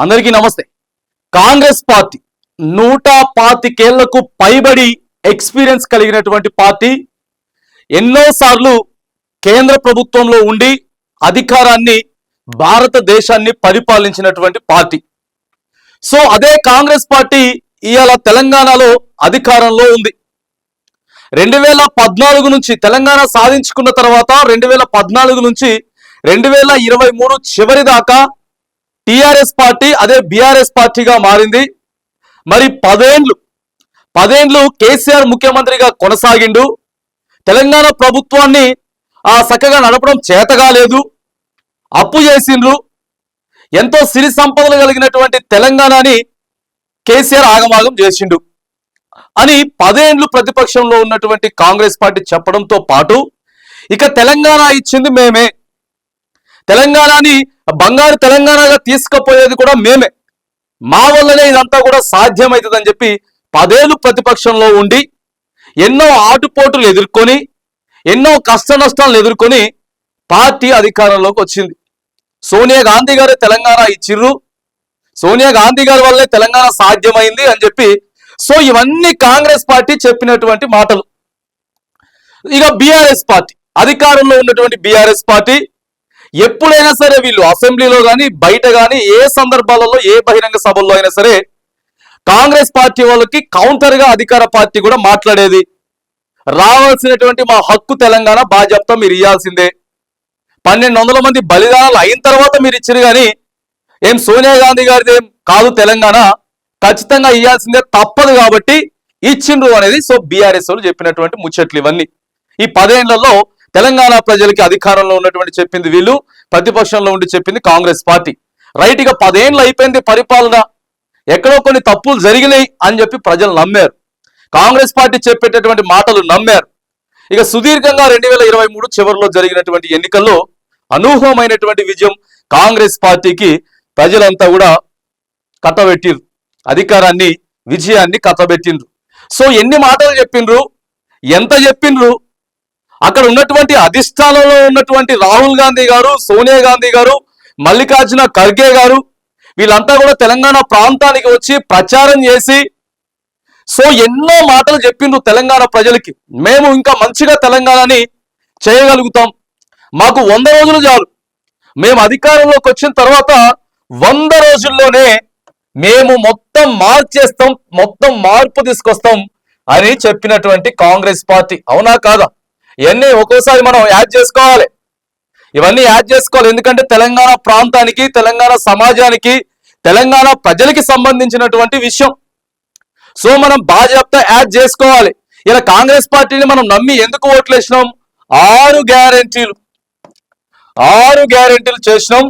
అందరికీ నమస్తే. కాంగ్రెస్ పార్టీ 125 పైబడి ఎక్స్పీరియన్స్ కలిగినటువంటి పార్టీ. ఎన్నోసార్లు కేంద్ర ప్రభుత్వంలో ఉండి అధికారాన్ని భారతదేశాన్ని పరిపాలించినటువంటి పార్టీ. సో అదే కాంగ్రెస్ పార్టీ ఇవాళ తెలంగాణలో అధికారంలో ఉంది. 2014 నుంచి తెలంగాణ సాధించుకున్న తర్వాత 2014 నుంచి 2023 చివరి దాకా టిఆర్ఎస్ పార్టీ అదే బిఆర్ఎస్ పార్టీగా మారింది. మరి 10 ఏళ్ళు కేసీఆర్ ముఖ్యమంత్రిగా కొనసాగిండు. తెలంగాణ ప్రభుత్వాన్ని చక్కగా నడపడం చేతగాలేదు, అప్పు చేసిండ్రు. ఎంతో సిరి సంపదలు కలిగినటువంటి తెలంగాణని కేసీఆర్ ఆగమాగం చేసిండు అని 10 ఏళ్ళు ప్రతిపక్షంలో ఉన్నటువంటి కాంగ్రెస్ పార్టీ చెప్పడంతో పాటు ఇక తెలంగాణ ఇచ్చింది మేమే, తెలంగాణని బంగారు తెలంగాణగా తీసుకుపోయేది కూడా మేమే, మా వల్లనే ఇదంతా కూడా సాధ్యమవుతుందని చెప్పి 10 ఏళ్ళు ప్రతిపక్షంలో ఉండి ఎన్నో ఆటుపోటులు ఎదుర్కొని ఎన్నో కష్ట నష్టాలను ఎదుర్కొని పార్టీ అధికారంలోకి వచ్చింది. సోనియా గాంధీ గారే తెలంగాణ ఇచ్చిర్రు, సోనియా గాంధీ గారి వల్లే తెలంగాణ సాధ్యమైంది అని చెప్పి, సో ఇవన్నీ కాంగ్రెస్ పార్టీ చెప్పినటువంటి మాటలు. ఇక బిఆర్ఎస్ పార్టీ, అధికారంలో ఉన్నటువంటి బిఆర్ఎస్ పార్టీ ఎప్పుడైనా సరే వీళ్ళు అసెంబ్లీలో కానీ బయట కానీ ఏ సందర్భాలలో ఏ బహిరంగ సభల్లో అయినా సరే కాంగ్రెస్ పార్టీ వాళ్ళకి కౌంటర్ గా అధికార పార్టీ కూడా మాట్లాడేది. రావాల్సినటువంటి మా హక్కు తెలంగాణ బాధ్యత మీరు ఇవ్వాల్సిందే, 1200 మంది బలిదానాలు అయిన తర్వాత మీరు ఇచ్చారు కానీ ఏం సోనియా గాంధీ గారిది ఏం కాదు, తెలంగాణ ఖచ్చితంగా ఇవ్వాల్సిందే, తప్పదు కాబట్టి ఇచ్చిండ్రు అనేది. సో బీఆర్ఎస్ వాళ్ళు చెప్పినటువంటి ముచ్చట్లు ఇవన్నీ. ఈ 10 ఏళ్లలో తెలంగాణ ప్రజలకి అధికారంలో ఉన్నటువంటి చెప్పింది వీళ్ళు, ప్రతిపక్షంలో ఉండి చెప్పింది కాంగ్రెస్ పార్టీ. రైట్, ఇక 10 ఏళ్ళు అయిపోయింది పరిపాలన, ఎక్కడో కొన్ని తప్పులు జరిగినాయి అని చెప్పి ప్రజలు నమ్మారు, కాంగ్రెస్ పార్టీ చెప్పేటటువంటి మాటలు నమ్మారు. ఇక సుదీర్ఘంగా 2023 చివరిలో జరిగినటువంటి ఎన్నికల్లో అనూహ్యమైనటువంటి విజయం కాంగ్రెస్ పార్టీకి ప్రజలంతా కూడా కట్టబెట్టిండ్రు, అధికారాన్ని విజయాన్ని కట్టబెట్టిండ్రు. సో ఎన్ని మాటలు చెప్పిండ్రు, ఎంత చెప్పిండ్రు, అక్కడ ఉన్నటువంటి అధిష్టానంలో ఉన్నటువంటి రాహుల్ గాంధీ గారు, సోనియా గాంధీ గారు, మల్లికార్జున ఖర్గే గారు వీళ్ళంతా కూడా తెలంగాణ ప్రాంతానికి వచ్చి ప్రచారం చేసి సో ఎన్నో మాటలు చెప్పిండ్రు తెలంగాణ ప్రజలకి. మేము ఇంకా మంచిగా తెలంగాణని చేయగలుగుతాం, మాకు 100 రోజులు చాలు, మేము అధికారంలోకి వచ్చిన తర్వాత 100 రోజుల్లోనే మేము మొత్తం మార్చేస్తాం, మొత్తం మార్పు తీసుకొస్తాం అని చెప్పినటువంటి కాంగ్రెస్ పార్టీ. అవునా కాదా? ఇవన్నీ ఒక్కోసారి మనం యాడ్ చేసుకోవాలి, ఇవన్నీ యాడ్ చేసుకోవాలి. ఎందుకంటే తెలంగాణ ప్రాంతానికి, తెలంగాణ సమాజానికి, తెలంగాణ ప్రజలకి సంబంధించినటువంటి విషయం. సో మనం బాధ్యత యాడ్ చేసుకోవాలి. ఇలా కాంగ్రెస్ పార్టీని మనం నమ్మి ఎందుకు ఓట్లు వేసినాం? 6 గ్యారెంటీలు చేసినాం.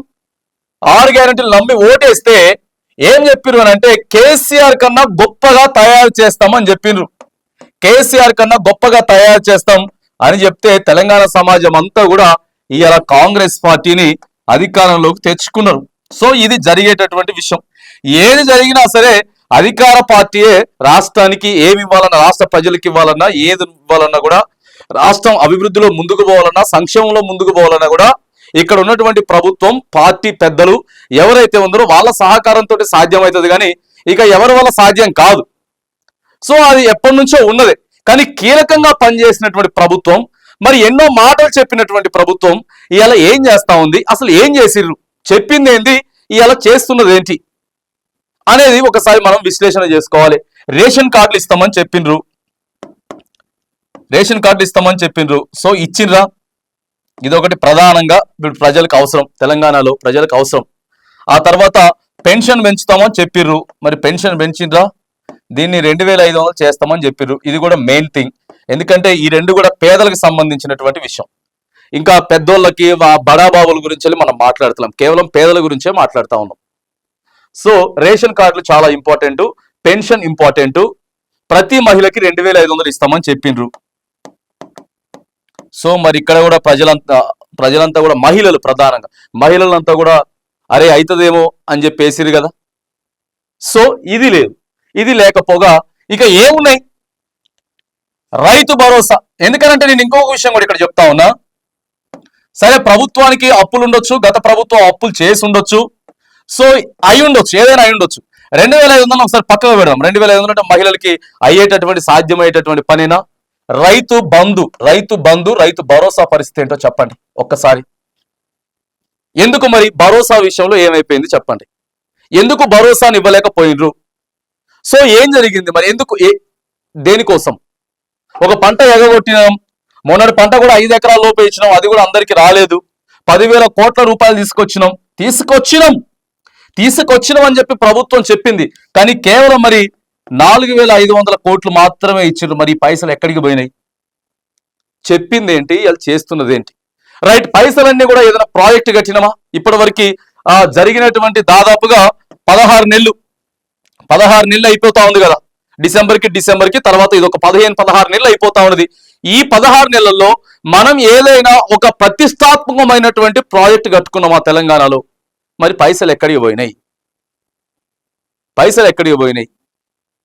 6 గ్యారెంటీలు నమ్మి ఓటేస్తే ఏం చెప్పిర్రు అని అంటే కేసీఆర్ కన్నా గొప్పగా తయారు చేస్తామని చెప్పిండ్రు. కేసీఆర్ కన్నా గొప్పగా తయారు చేస్తాం అని చెప్తే తెలంగాణ సమాజం అంతా కూడా ఇవాళ కాంగ్రెస్ పార్టీని అధికారంలోకి తెచ్చుకున్నారు. సో ఇది జరిగేటటువంటి విషయం. ఏది జరిగినా సరే అధికార పార్టీయే రాష్ట్రానికి ఏమి ఇవ్వాలన్నా, రాష్ట్ర ప్రజలకు ఇవ్వాలన్నా, ఏది ఇవ్వాలన్నా కూడా, రాష్ట్రం అభివృద్ధిలో ముందుకు పోవాలన్నా, సంక్షేమంలో ముందుకు పోవాలన్నా కూడా ఇక్కడ ఉన్నటువంటి ప్రభుత్వం, పార్టీ పెద్దలు ఎవరైతే ఉన్నారో వాళ్ళ సహకారంతో సాధ్యమవుతుంది కానీ ఇక ఎవరి వల్ల సాధ్యం కాదు. సో అది ఎప్పటి నుంచో ఉన్నదే. కానీ కీలకంగా పనిచేసినటువంటి ప్రభుత్వం, మరి ఎన్నో మాటలు చెప్పినటువంటి ప్రభుత్వం ఇవాళ ఏం చేస్తా ఉంది, అసలు ఏం చేసిర్రు, చెప్పింది ఏంటి, ఇవాళ చేస్తున్నది ఏంటి అనేది ఒకసారి మనం విశ్లేషణ చేసుకోవాలి. రేషన్ కార్డులు ఇస్తామని చెప్పిండ్రు, సో ఇచ్చిండ్రా? ఇదొకటి ప్రధానంగా ప్రజలకు అవసరం, తెలంగాణలో ప్రజలకు అవసరం. ఆ తర్వాత పెన్షన్ పెంచుతామని చెప్పిర్రు, మరి పెన్షన్ పెంచిండ్రా? దీన్ని 2500 చేస్తామని చెప్పిర్రు. ఇది కూడా మెయిన్ థింగ్, ఎందుకంటే ఈ రెండు కూడా పేదలకు సంబంధించినటువంటి విషయం. ఇంకా పెద్దోళ్ళకి బడాబాబుల గురించి మనం మాట్లాడుతున్నాం, కేవలం పేదల గురించే మాట్లాడుతూ ఉన్నాం. సో రేషన్ కార్డులు చాలా ఇంపార్టెంట్, పెన్షన్ ఇంపార్టెంట్, ప్రతి మహిళకి 2500 ఇస్తామని చెప్పిండ్రు. సో మరి ఇక్కడ కూడా ప్రజలంతా కూడా మహిళలు, ప్రధానంగా మహిళలంతా కూడా అరే అవుతుందేమో అని చెప్పేసిరు కదా. సో ఇది లేదు, ఇది లేకపోగా ఇక ఏమున్నాయి? రైతు భరోసా. ఎందుకనంటే నేను ఇంకొక విషయం కూడా ఇక్కడ చెప్తా ఉన్నా. సరే ప్రభుత్వానికి అప్పులు ఉండొచ్చు, గత ప్రభుత్వం అప్పులు చేసి ఉండొచ్చు, సో అయి ఉండొచ్చు, ఏదైనా అయి ఉండొచ్చు. 2,500 ఒకసారి పక్కగా పెడదాం. 2,500 అంటే మహిళలకి అయ్యేటటువంటి సాధ్యమయ్యేటటువంటి పనేనా? రైతు బంధు, రైతు భరోసా పరిస్థితి ఏంటో చెప్పండి ఒక్కసారి. ఎందుకు మరి భరోసా విషయంలో ఏమైపోయింది చెప్పండి? ఎందుకు భరోసాని ఇవ్వలేకపోయినరు? సో ఏం జరిగింది మరి? ఎందుకు, దేనికోసం? ఒక పంట ఎగగొట్టినాం, మొన్నటి పంట కూడా 5 ఎకరాల లోపే ఇచ్చినాం, అది కూడా అందరికి రాలేదు. 10,000 కోట్ల రూపాయలు తీసుకొచ్చినాం అని చెప్పి ప్రభుత్వం చెప్పింది. కానీ కేవలం మరి 4,500 కోట్లు మాత్రమే ఇచ్చారు. మరి పైసలు ఎక్కడికి పోయినాయి? చెప్పింది ఏంటి, వాళ్ళు చేస్తున్నది ఏంటి? రైట్, పైసలన్నీ కూడా ఏదైనా ప్రాజెక్ట్ కట్టినమా? ఇప్పటి వరకు జరిగినటువంటి దాదాపుగా 16 నెలలు అయిపోతా ఉంది కదా. డిసెంబర్కి తర్వాత ఇది ఒక 15-16 నెలలు అయిపోతా ఉన్నది. ఈ 16 నెలల్లో మనం ఏదైనా ఒక ప్రతిష్టాత్మకమైనటువంటి ప్రాజెక్ట్ కట్టుకున్నామా తెలంగాణలో? మరి పైసలు ఎక్కడికి పోయినాయి?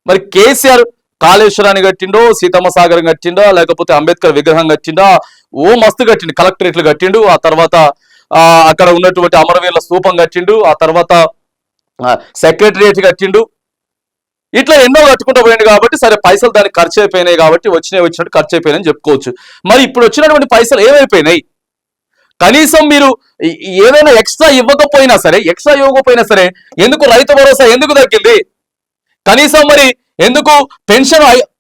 మరి కేసీఆర్ కాళేశ్వరాన్ని కట్టిండో, సీతమ్మ సాగరం కట్టిండో, లేకపోతే అంబేద్కర్ విగ్రహం కట్టిండో, ఓ మస్తు కట్టిండు, కలెక్టరేట్లు కట్టిండు, ఆ తర్వాత అక్కడ ఉన్నటువంటి అమరవీరుల స్తూపం కట్టిండు, ఆ తర్వాత సెక్రటరియట్ కట్టిండు. ఇట్లా ఎన్నో కట్టుకుంటూ పోయింది కాబట్టి సరే పైసలు దానికి ఖర్చు అయిపోయినాయి కాబట్టి వచ్చినట్టు ఖర్చు అయిపోయినాయని చెప్పుకోవచ్చు. మరి ఇప్పుడు వచ్చినటువంటి పైసలు ఏమైపోయినాయి? కనీసం మీరు ఏదైనా ఎక్స్ట్రా ఇవ్వకపోయినా సరే ఎందుకు రైతు భరోసా ఎందుకు తగ్గింది? కనీసం మరి ఎందుకు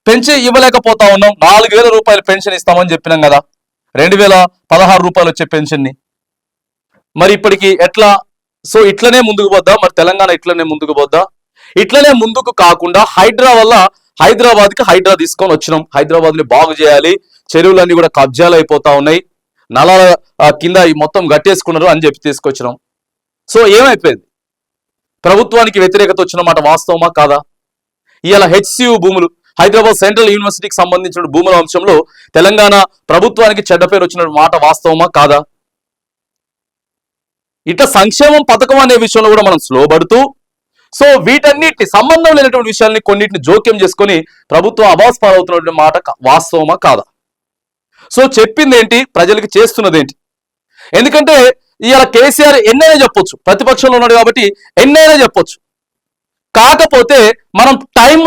పెంచి ఇవ్వలేకపోతా ఉన్నాం? 4,000 రూపాయలు పెన్షన్ ఇస్తామని చెప్పినాం కదా, 2,016 రూపాయలు వచ్చే పెన్షన్ ని. మరి ఇప్పటికి ఎట్లా? సో ఇట్లనే ముందుకు పోద్దా మరి తెలంగాణ? ఇట్లనే ముందుకు పోద్దా? ఇట్లనే ముందుకు కాకుండా హైదరాబాద్కి హైడ్రా తీసుకొని వచ్చినాం. హైదరాబాద్ ని బాగు చేయాలి, చెరువులన్నీ కూడా కబ్జాలు అయిపోతా ఉన్నాయి, నలాల కింద మొత్తం గట్టేసుకున్నారు అని చెప్పి తీసుకొచ్చినాం. సో ఏమైపోయింది? ప్రభుత్వానికి వ్యతిరేకత వచ్చిన మాట వాస్తవమా కాదా? ఇవాళ HCU భూములు, హైదరాబాద్ సెంట్రల్ యూనివర్సిటీకి సంబంధించిన భూముల అంశంలో తెలంగాణ ప్రభుత్వానికి చెడ్డ పేరు వచ్చిన మాట వాస్తవమా కాదా? ఇట్లా సంక్షేమం పథకం అనే విషయంలో కూడా మనం స్లోబడుతూ, సో వీటన్నిటి సంబంధం లేనటువంటి విషయాల్ని కొన్నిటిని జోక్యం చేసుకొని ప్రభుత్వం అబాస్ పాలవుతున్నటువంటి మాట వాస్తవమా కాదా? సో చెప్పింది ఏంటి, ప్రజలకి చేస్తున్నది ఏంటి? ఎందుకంటే ఇవాళ కేసీఆర్ ఎన్నైనా చెప్పొచ్చు, ప్రతిపక్షంలో ఉన్నాడు కాబట్టి ఎన్నైనా చెప్పొచ్చు. కాకపోతే మనం టైం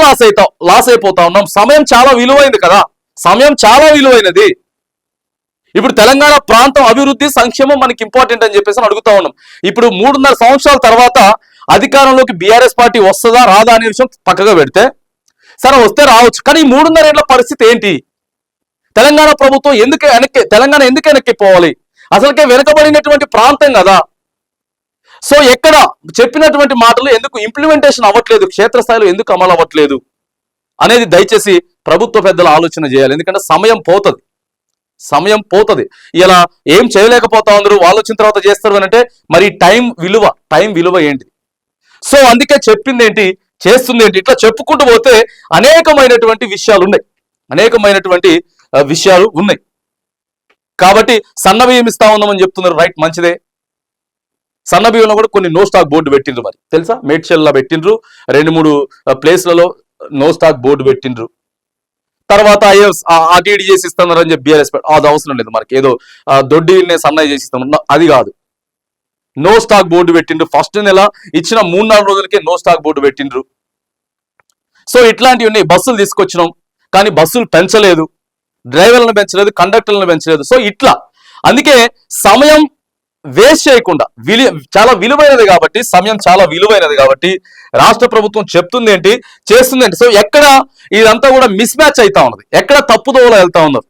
లాస్ అయిపోతా ఉన్నాం. సమయం చాలా విలువైంది కదా, సమయం చాలా విలువైనది. ఇప్పుడు తెలంగాణ ప్రాంతం అభివృద్ధి సంక్షేమం మనకి ఇంపార్టెంట్ అని చెప్పేసి అడుగుతా ఉన్నాం. ఇప్పుడు 3.5 సంవత్సరాల తర్వాత అధికారంలోకి బీఆర్ఎస్ పార్టీ వస్తుందా రాదా అనే విషయం పక్కగా పెడితే, సరే వస్తే రావచ్చు, కానీ 3.5 ఏళ్ల పరిస్థితి ఏంటి? తెలంగాణ ప్రభుత్వం తెలంగాణ ఎందుకు వెనక్కిపోవాలి? అసలుకే వెనుకబడినటువంటి ప్రాంతం కదా. సో ఎక్కడ చెప్పినటువంటి మాటలు ఎందుకు ఇంప్లిమెంటేషన్ అవ్వట్లేదు, క్షేత్రస్థాయిలో ఎందుకు అమలు అవ్వట్లేదు అనేది దయచేసి ప్రభుత్వ పెద్దలు ఆలోచన చేయాలి. ఎందుకంటే సమయం పోతుంది. ఇలా ఏం చేయలేకపోతా ఉన్నారు, వాళ్ళు వచ్చిన తర్వాత చేస్తారు అని అంటే మరి టైం విలువ ఏంటి? సో అందుకే చెప్పింది ఏంటి, చేస్తుంది ఏంటి, ఇట్లా చెప్పుకుంటూ పోతే అనేకమైనటువంటి విషయాలు ఉన్నాయి. కాబట్టి సన్న బియ్యం ఇస్తా ఉన్నామని చెప్తున్నారు, రైట్, మంచిదే. సన్న బియ్యంలో కూడా కొన్ని నో స్టాక్ బోర్డు పెట్టిండ్రు, మరి తెలుసా? మేడ్చల్లో పెట్టిండ్రు, 2-3 ప్లేస్లలో నో స్టాక్ బోర్డు పెట్టిండ్రు. తర్వాత అటు చేసి ఇస్తున్నారు అని చెప్పి బీఆర్ఎస్ అది అవసరం లేదు, మనకి ఏదో దొడ్డినే సన్నయ్య చేసి ఇస్తాం, అది కాదు. నో స్టాక్ బోర్డు పెట్టిండ్రు. ఫస్ట్ నెల ఇచ్చిన 3-4 రోజులకే నో స్టాక్ బోర్డు పెట్టిండ్రు. సో ఇట్లాంటివి ఉన్నాయి. బస్సులు తీసుకొచ్చినాం కానీ బస్సులు పెంచలేదు, డ్రైవర్లను పెంచలేదు, కండక్టర్లను పెంచలేదు. సో ఇట్లా అందుకే సమయం వేస్ట్ చేయకుండా చాలా విలువైనది కాబట్టి, సమయం చాలా విలువైనది కాబట్టి రాష్ట్ర ప్రభుత్వం చెప్తుంది ఏంటి, చేస్తుంది ఏంటి? సో ఎక్కడ ఇదంతా కూడా మిస్ మ్యాచ్ అవుతా ఉన్నది, ఎక్కడ తప్పుదోవలో వెళ్తా ఉన్నారు.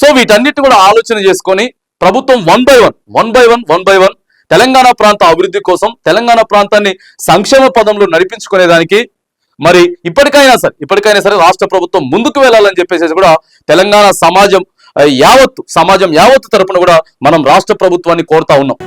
సో వీటన్నిటి కూడా ఆలోచన చేసుకొని ప్రభుత్వం వన్ బై వన్ తెలంగాణ ప్రాంత అభివృద్ధి కోసం, తెలంగాణ ప్రాంతాన్ని సంక్షేమ పదంలో నడిపించుకునేదానికి మరి ఇప్పటికైనా సరే రాష్ట్ర ప్రభుత్వం ముందుకు వెళ్ళాలని చెప్పేసి కూడా తెలంగాణ సమాజం యావత్తు తరపున కూడా మనం రాష్ట్ర ప్రభుత్వాన్ని కోరుతా ఉన్నాం.